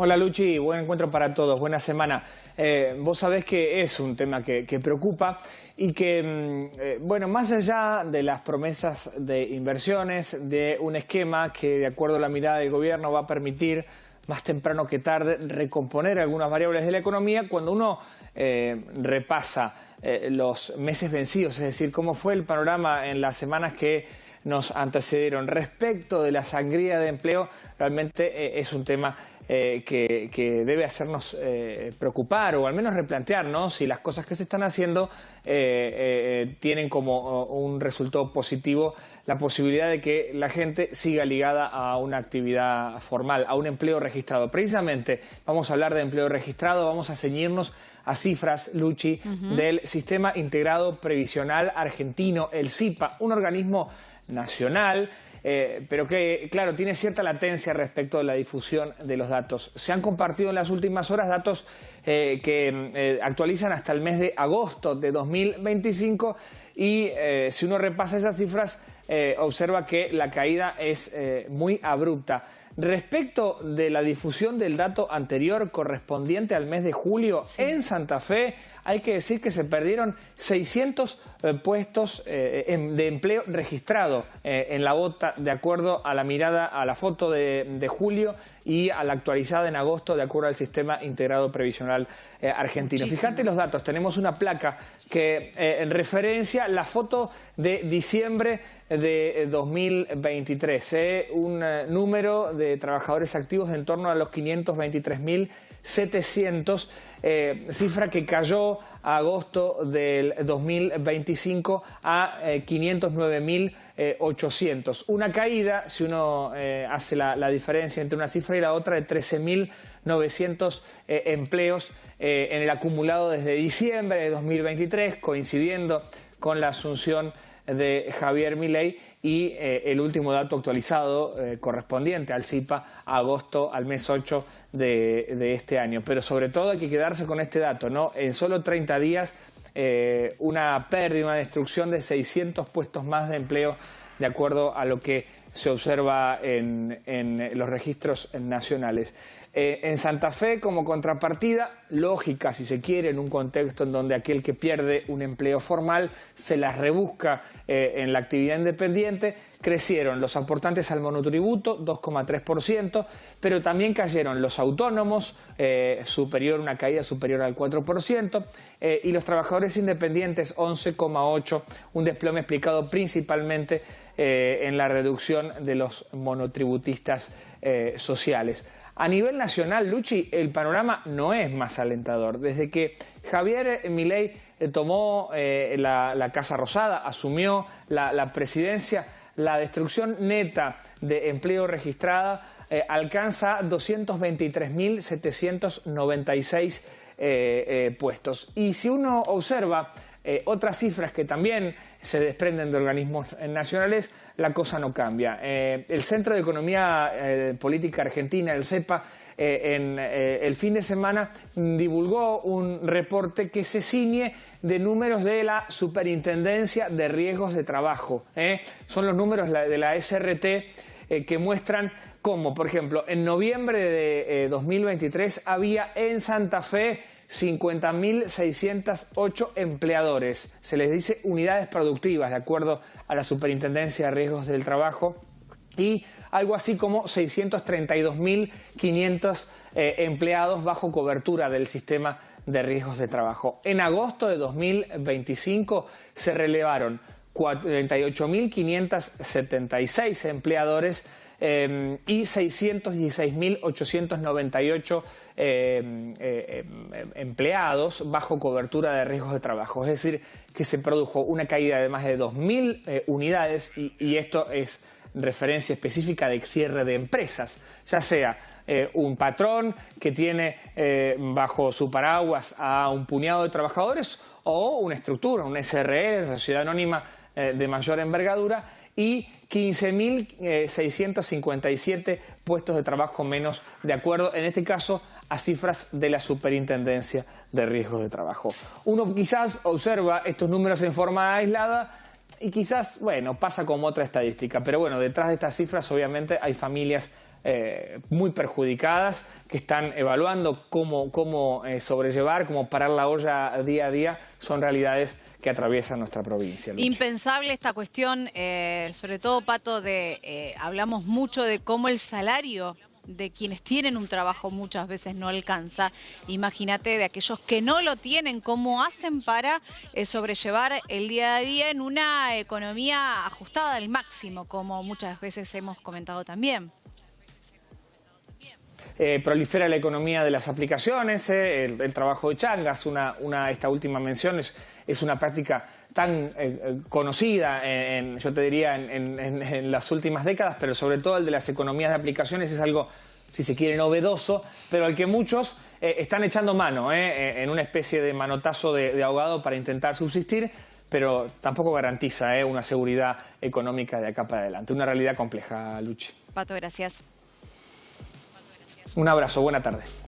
Hola Luchi, buen encuentro para todos, buena semana. Vos sabés que es un tema que preocupa y que, bueno, más allá de las promesas de inversiones, de un esquema que de acuerdo a la mirada del gobierno va a permitir más temprano que tarde recomponer algunas variables de la economía, cuando uno repasa los meses vencidos, es decir, cómo fue el panorama en las semanas que nos antecedieron respecto de la sangría de empleo, realmente es un tema que debe hacernos preocupar o al menos replantearnos si las cosas que se están haciendo tienen como un resultado positivo la posibilidad de que la gente siga ligada a una actividad formal, a un empleo registrado. Precisamente vamos a hablar de empleo registrado, vamos a ceñirnos a cifras, Luchi, del Sistema Integrado Previsional Argentino, el SIPA, un organismo nacional, pero que, claro, tiene cierta latencia respecto de la difusión de los datos. Se han compartido en las últimas horas datos que actualizan hasta el mes de agosto de 2025 y si uno repasa esas cifras, observa que la caída es muy abrupta. Respecto de la difusión del dato anterior correspondiente al mes de julio, en Santa Fe hay que decir que se perdieron 600 puestos de empleo registrado en la bota, de acuerdo a la mirada, a la foto de julio y a la actualizada en agosto, de acuerdo al Sistema Integrado Previsional Argentino. Fíjate los datos, tenemos una placa que referencia la foto de diciembre de 2023, un número de trabajadores activos de en torno a los 523.700, cifra que cayó a agosto del 2025 a 509.800. Una caída, si uno hace la diferencia entre una cifra y la otra, de 13.900 empleos en el acumulado desde diciembre de 2023, coincidiendo con la asunción de Javier Milei y el último dato actualizado correspondiente al SIPA a agosto, al mes 8 de este año. Pero sobre todo hay que quedarse con este dato, ¿no? En solo 30 días una pérdida, una destrucción de 600 puestos más de empleo, de acuerdo a lo que se observa en los registros nacionales. En Santa Fe, como contrapartida, lógica si se quiere, en un contexto en donde aquel que pierde un empleo formal se las rebusca en la actividad independiente, crecieron los aportantes al monotributo 2,3%, pero también cayeron los autónomos, una caída superior al 4%, y los trabajadores independientes 11,8%, un desplome explicado principalmente en la reducción de los monotributistas sociales. A nivel nacional, Luchi, el panorama no es más alentador. Desde que Javier Milei tomó la Casa Rosada, asumió la presidencia, la destrucción neta de empleo registrada alcanza 223.796 puestos. Y si uno observa otras cifras que también se desprenden de organismos nacionales, la cosa no cambia. El Centro de Economía Política Argentina, el CEPA, el fin de semana divulgó un reporte que se ciñe de números de la Superintendencia de Riesgos de Trabajo. Son los números de la SRT que muestran cómo, por ejemplo, en noviembre de 2023 había en Santa Fe 50.608 empleadores. Se les dice unidades productivas, de acuerdo a la Superintendencia de Riesgos del Trabajo, y algo así como 632.500 empleados bajo cobertura del sistema de riesgos de trabajo. En agosto de 2025 se relevaron 48.576 empleadores y 616.898 empleados bajo cobertura de riesgos de trabajo. Es decir, que se produjo una caída de más de 2.000 unidades y esto es referencia específica de cierre de empresas, ya sea un patrón que tiene bajo su paraguas a un puñado de trabajadores o una estructura, un SRL, sociedad anónima de mayor envergadura, y 15.657 puestos de trabajo menos, de acuerdo, en este caso, a cifras de la Superintendencia de Riesgos de Trabajo. Uno quizás observa estos números en forma aislada y quizás, bueno, pasa como otra estadística, pero bueno, detrás de estas cifras obviamente hay familias muy perjudicadas, que están evaluando cómo sobrellevar, cómo parar la olla día a día, son realidades que atraviesan nuestra provincia. Luchi. Impensable esta cuestión, sobre todo, Pato, hablamos mucho de cómo el salario de quienes tienen un trabajo muchas veces no alcanza. Imagínate de aquellos que no lo tienen, cómo hacen para sobrellevar el día a día en una economía ajustada al máximo, como muchas veces hemos comentado también. Prolifera la economía de las aplicaciones, el trabajo de changas, esta última mención es una práctica tan conocida, yo te diría, en las últimas décadas, pero sobre todo el de las economías de aplicaciones es algo, si se quiere, novedoso, pero al que muchos están echando mano, en una especie de manotazo de ahogado para intentar subsistir, pero tampoco garantiza una seguridad económica de acá para adelante. Una realidad compleja, Luchi. Pato, gracias. Un abrazo, buena tarde.